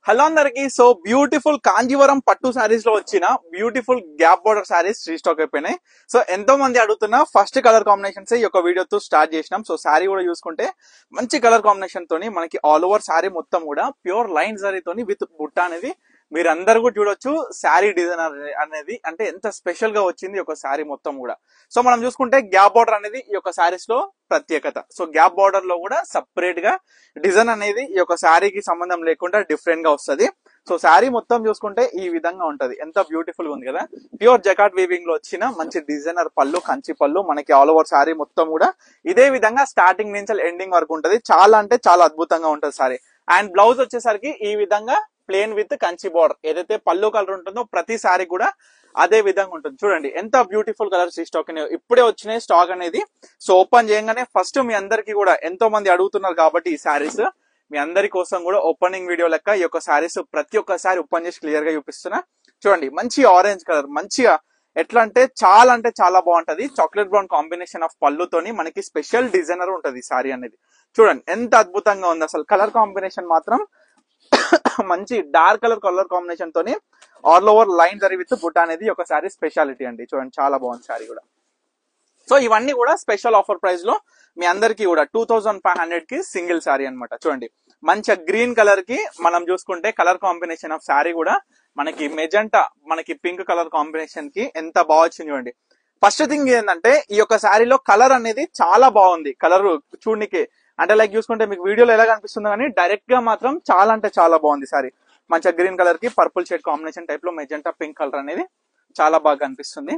Hello అందరికి. So beautiful Kanjeevaram పట్టు సారీస్ లో వచ్చిన beautiful gap border saris restock అయిపోయినాయి. సో ఎంతో మంది అడుగుతున్న ఫస్ట్ కలర్ కాంబినేషన్స్ ఈ యొక్క వీడియోతో స్టార్ట్ చేసినాం. సో సారీ కూడా చూసుకుంటే మంచి కలర్ కాంబినేషన్ తోని మనకి ఆల్ ఓవర్ సారీ మొత్తం కూడా ప్యూర్ లైన్ సారీతోని విత్ బుట్ట అనేది మీరు అందరు కూడా చూడొచ్చు. శారీ డిజైన్ అనేది అంటే ఎంత స్పెషల్ గా వచ్చింది ఈ యొక్క శారీ మొత్తం కూడా. సో మనం చూసుకుంటే గ్యాప్ బార్డర్ అనేది ఈ యొక్క శారీస్ లో ప్రత్యేకత. సో గ్యాప్ బార్డర్ లో కూడా సపరేట్ గా డిజైన్ అనేది ఈ యొక్క శారీకి సంబంధం లేకుండా డిఫరెంట్ గా వస్తుంది. సో శారీ మొత్తం చూసుకుంటే ఈ విధంగా ఉంటది. ఎంత బ్యూటిఫుల్ గా ఉంది కదా. ప్యూర్ జకాట్ వీవింగ్ లో వచ్చిన మంచి డిజైనర్ పళ్ళు, కంచి పళ్ళు మనకి ఆల్ ఓవర్ శారీ మొత్తం కూడా ఇదే విధంగా స్టార్టింగ్ నుంచి ఎండింగ్ వరకు ఉంటది. చాలా అంటే చాలా అద్భుతంగా ఉంటది శారీ. అండ్ బ్లౌజ్ వచ్చేసరికి ఈ విధంగా ప్లేన్ విత్ కంచి బార్డర్, ఏదైతే పళ్ళు కలర్ ఉంటుందో ప్రతి సారీ కూడా అదే విధంగా ఉంటుంది. చూడండి ఎంత బ్యూటిఫుల్ కలర్స్ ఈ స్టాక్ అనేది ఇప్పుడే వచ్చినాయి స్టాక్ అనేది. సో ఓపెన్ చేయగానే ఫస్ట్ మీ అందరికి కూడా ఎంతో మంది అడుగుతున్నారు కాబట్టి ఈ సారీస్ మీ అందరి కోసం కూడా ఓపెనింగ్ వీడియో లెక్క ఈ యొక్క సారీస్ ప్రతి ఒక్కసారి ఓపెన్ చేసి క్లియర్ గా చూపిస్తున్నా. చూడండి మంచి ఆరెంజ్ కలర్, మంచిగా ఎట్లా అంటే చాలా బాగుంటది. చాక్లెట్ బ్రౌన్ కాంబినేషన్ ఆఫ్ పళ్ళుతోని మనకి స్పెషల్ డిజైనర్ ఉంటది ఈ సారీ అనేది. చూడండి ఎంత అద్భుతంగా ఉంది అసలు. కలర్ కాంబినేషన్ మాత్రం మంచి డార్క్ కలర్ కాంబినేషన్ తోని ఆల్ ఓవర్ లైన్ జరి విత్ బుట్ట అనేది ఒక సారీ స్పెషాలిటీ అండి. చూడండి చాలా బాగుంది సారీ కూడా. సో ఇవన్నీ కూడా స్పెషల్ ఆఫర్ ప్రైస్ లో మీ అందరికి కూడా 2500 కి సింగిల్ సారీ అనమాట. చూడండి మంచి గ్రీన్ కలర్ కి మనం చూసుకుంటే కలర్ కాంబినేషన్ ఆఫ్ సారీ కూడా మనకి మెజెంటా, మనకి పింక్ కలర్ కాంబినేషన్ కి ఎంత బాగా వచ్చింది చూడండి. ఫస్ట్ థింగ్ ఏంటంటే ఈ యొక్క శారీలో కలర్ అనేది చాలా బాగుంది. కలర్ చూడనికి అంటే లైక్ చూసుకుంటే మీకు వీడియోలో ఎలా కనిపిస్తుందో కానీ డైరెక్ట్ గా మాత్రం చాలా అంటే చాలా బాగుంది సారీ. మంచిగా గ్రీన్ కలర్ కి పర్పుల్ షేడ్ కాంబినేషన్ టైప్ లో మెజెంటా పింక్ కలర్ అనేది చాలా బాగా కనిపిస్తుంది.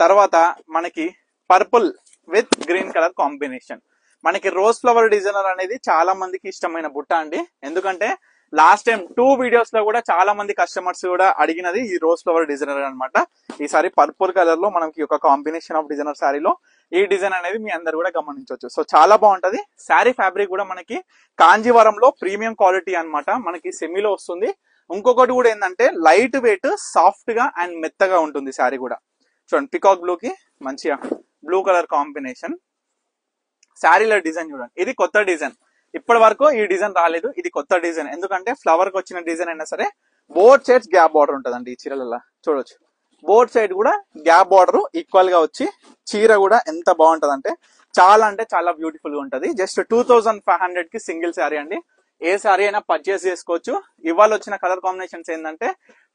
తర్వాత మనకి purple with green colour combination, మనకి రోజ్ ఫ్లవర్ డిజైనర్ అనేది చాలా మందికి ఇష్టమైన బుట్ట అండి. ఎందుకంటే లాస్ట్ టైం 2 వీడియోస్ లో కూడా చాలా మంది కస్టమర్స్ కూడా అడిగినది ఈ రోజ్ ఫ్లవర్ డిజైనర్ అనమాట. ఈసారి పర్పుల్ కలర్ లో మనకి ఒక కాంబినేషన్ ఆఫ్ డిజైనర్ శారీలో ఈ డిజైన్ అనేది మీ అందరు కూడా గమనించవచ్చు. సో చాలా బాగుంటది. శారీ ఫ్యాబ్రిక్ కూడా మనకి కాంజీవరంలో ప్రీమియం క్వాలిటీ అన్నమాట. మనకి సెమీలో వస్తుంది. ఇంకొకటి కూడా ఏంటంటే లైట్ వెయిట్, సాఫ్ట్ గా అండ్ మెత్తగా ఉంటుంది శారీ కూడా. చూడండి పికాక్ బ్లూ కి మంచిగా బ్లూ కలర్ కాంబినేషన్. శారీలో డిజైన్ చూడండి, ఇది కొత్త డిజైన్. ఇప్పటి వరకు ఈ డిజైన్ రాలేదు, ఇది కొత్త డిజైన్. ఎందుకంటే ఫ్లవర్ కి వచ్చిన డిజైన్ అయినా సరే బోత్ సైడ్స్ గ్యాప్ బార్డర్ ఉంటదండి ఈ చీరలలో. చూడొచ్చు బోత్ సైడ్ కూడా గ్యాప్ బార్డర్ ఈక్వల్ గా వచ్చి చీర కూడా ఎంత బాగుంటది అంటే చాలా బ్యూటిఫుల్ గా ఉంటది. జస్ట్ 2500 కి సింగిల్ శారీ అండి. ఏ శారీ అయినా పర్చేస్ చేసుకోవచ్చు. ఇవాళ వచ్చిన కలర్ కాంబినేషన్స్ ఏంటంటే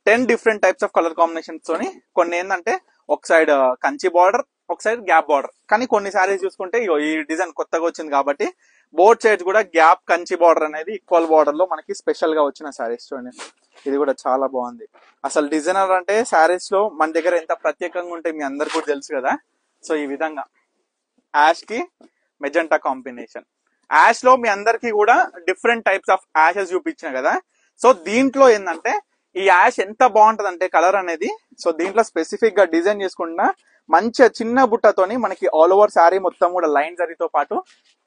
10 different types of colour combinations తోని, కొన్ని ఏంటంటే ఒక సైడ్ కంచి బార్డర్, ఒక సైడ్ గ్యాప్ బార్డర్. కానీ కొన్ని శారీస్ చూసుకుంటే ఈ డిజైన్ కొత్తగా వచ్చింది కాబట్టి బోత్ సైడ్స్ కూడా గ్యాప్ కంచి బార్డర్ అనేది ఈక్వల్ బార్డర్ లో మనకి స్పెషల్ గా వచ్చిన శారీస్. చూడండి ఇది కూడా చాలా బాగుంది. అసలు డిజైనర్ అంటే శారీస్ లో మన దగ్గర ఎంత ప్రత్యేకంగా ఉంటే మీ అందరు కూడా తెలుసు కదా. సో ఈ విధంగా యాష్ కి మెజెంటా కాంబినేషన్. యాష్ లో మీ అందరికి కూడా డిఫరెంట్ టైప్స్ ఆఫ్ యాషెస్ చూపించిన కదా. సో దీంట్లో ఏంటంటే ఈ యాష్ ఎంత బాగుంటది అంటే కలర్ అనేది. సో దీంట్లో స్పెసిఫిక్ గా డిజైన్ చేసుకున్న మంచిగా చిన్న బుట్టతోని మనకి ఆల్ ఓవర్ శారీ మొత్తం కూడా లైన్ జరీతో పాటు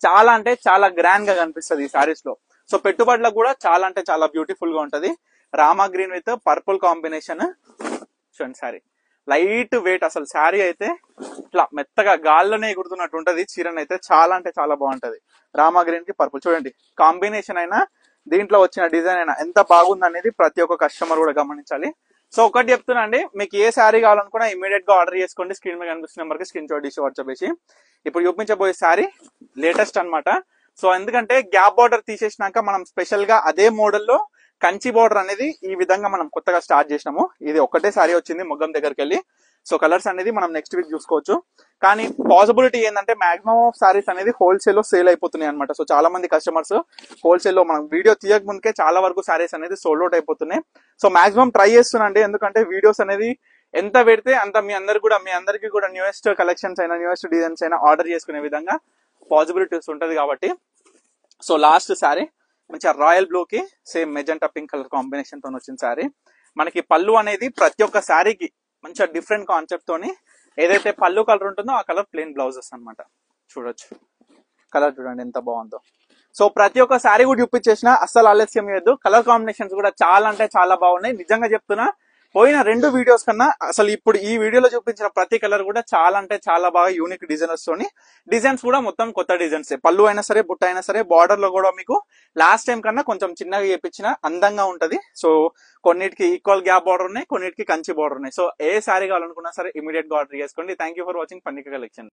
చాలా అంటే చాలా గ్రాండ్ గా కనిపిస్తుంది ఈ శారీస్ లో. సో పెట్టుబడులకు కూడా చాలా అంటే చాలా బ్యూటిఫుల్ గా ఉంటది. Rama green with purple combination. చూడండి శారీ లైట్ వెయిట్, అసలు శారీ అయితే ఇట్లా మెత్తగా గాల్లోనే ఎగురుతున్నట్టు ఉంటది. చీరన్ అయితే చాలా అంటే చాలా బాగుంటది. రామా గ్రీన్ కి పర్పుల్ చూడండి కాంబినేషన్ అయినా దీంట్లో వచ్చిన డిజైన్ అయినా ఎంత బాగుంది అనేది ప్రతి ఒక్క కస్టమర్ కూడా గమనించాలి. సో ఒకటి చెప్తున్నా అండి, మీకు ఏ శారీ కావాలనుకున్నా ఇమీడియట్ గా ఆర్డర్ చేసుకోండి. స్క్రీన్ మీద కనిపిస్తున్న నెంబర్ కి స్క్రీన్ షాట్ తీసి వాట్సాప్ చేసి. ఇప్పుడు చూపించబోయే శారీ లేటెస్ట్ అన్నమాట. సో ఎందుకంటే గ్యాప్ బార్డర్ తీసేసినాక మనం స్పెషల్ గా అదే మోడల్లో కంచి బార్డర్ అనేది ఈ విధంగా మనం కొత్తగా స్టార్ట్ చేసినాము. ఇది ఒక్కటే శారీ వచ్చింది మొగ్గం దగ్గరికి వెళ్ళి. సో కలర్స్ అనేది మనం నెక్స్ట్ వీక్ చూసుకోవచ్చు. కానీ పాసిబిలిటీ ఏంటంటే మాక్సిమం ఆఫ్ సారీస్ అనేది హోల్సేల్ లో సేల్ అయిపోతున్నాయి అనమాట. సో చాలా మంది కస్టమర్స్ హోల్సేల్ లో మనం వీడియో తీయక ముందుకే చాలా వరకు సారీస్ అనేది సోల్డ్ అవుట్ అయిపోతున్నాయి. సో మాక్సిమం ట్రై చేస్తున్నాండి. ఎందుకంటే వీడియోస్ అనేది ఎంత పెడితే అంత మీ అందరికి కూడా న్యూయెస్ట్ కలెక్షన్స్ అయినా న్యూయెస్ట్ డిజైన్స్ అయినా ఆర్డర్ చేసుకునే విధంగా పాసిబిలిటీస్ ఉంటది కాబట్టి. సో లాస్ట్ సారీ మంచిగా రాయల్ బ్లూ కి same magenta pink colour combination తో వచ్చిన సారీ. మనకి పళ్ళు అనేది ప్రతి ఒక్క శారీకి మంచిగా డిఫరెంట్ కాన్సెప్ట్ తోని ఏదైతే పళ్ళు కలర్ ఉంటుందో ఆ కలర్ ప్లెయిన్ బ్లౌజెస్ అనమాట. చూడొచ్చు కలర్ చూడండి ఎంత బాగుందో. సో ప్రతి ఒక్క శారీ కూడా చూపించేసిన అస్సలు ఆలస్యం లేదు. కలర్ కాంబినేషన్స్ కూడా చాలా అంటే చాలా బాగున్నాయి. నిజంగా చెప్తున్నా పోయిన 2 వీడియోస్ కన్నా అసలు ఇప్పుడు ఈ వీడియోలో చూపించిన ప్రతి కలర్ కూడా చాలా అంటే చాలా బాగా యూనిక్ డిజైనర్స్ తోని, డిజైన్స్ కూడా మొత్తం కొత్త డిజైన్స్. పళ్ళు అయినా సరే, బుట్ట అయినా సరే, బార్డర్ లో కూడా మీకు లాస్ట్ టైం కన్నా కొంచెం చిన్నగా చేపించిన అందంగా ఉంటది. సో కొన్నిటికి ఈక్వల్ గ్యాప్ బార్డర్ ఉన్నాయి, కొన్నిటికి కంచి బార్డర్ ఉన్నాయి. సో ఏ సారీ కావాలనుకున్నా సరే ఇమీడియట్ గా ఆర్డర్ చేసుకోండి. Thank you for watching Pannika collection.